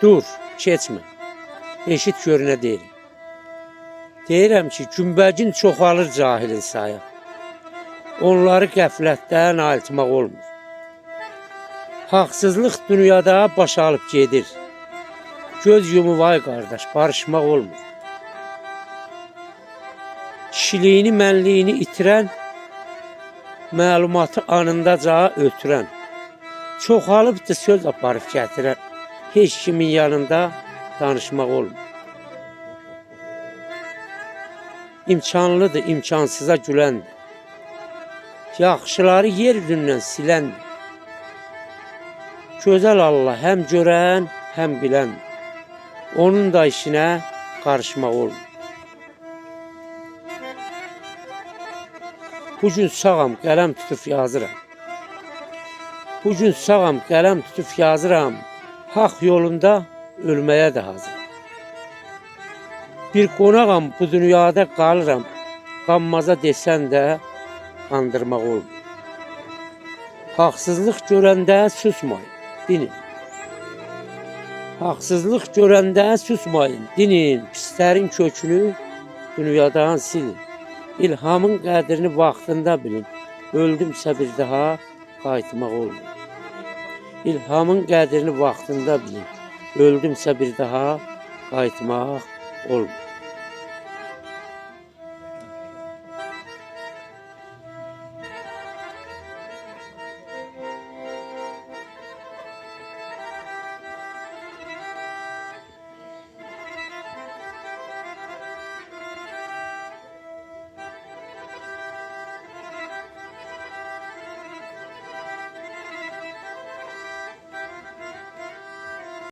Dur, keçmə. Eşit gör nə deyirəm. Deyirəm ki, gümbəcin çoxalır cahilin sayı. Onları qəflətdən ayıltmaq olmur. Haqsızlıq dünyada baş alıb gedir. Göz yumub ay qardaş, barışmaq olmur. Kişiliyini, mənliyini itirən, məlumatı anındaca ötürən, çoxalıbdır söz aparıb gətirən, heç kimin yanında danışmaq olmur. İmkanlıdır, imkansıza güləndir. Yaxşıları yer üzündən siləndir. Gözəl Allah həm görən, həm biləndir. Onun da işinə qarışmaq olmur. Bugün sağam, qələm tutub yazıram. Bugün sağam, qələm tutub yazıram. Haq yolunda ölməyə də hazıram. Bir qonağam bu dünyada qalıram. Qanmaza desən də qandırmaq olmur. Haqsızlıq görəndə susmayın, dinin. Haqsızlıq görəndə susmayın, dinin. Pislərin kökünü dünyadan silin. İlhamın qədrini vaxtında bilin. Öldümsə bir daha qayıtmaq olmur. İlhamın qədrini vaxtında bilin. Öldümsə bir daha qayıtmaq olmur.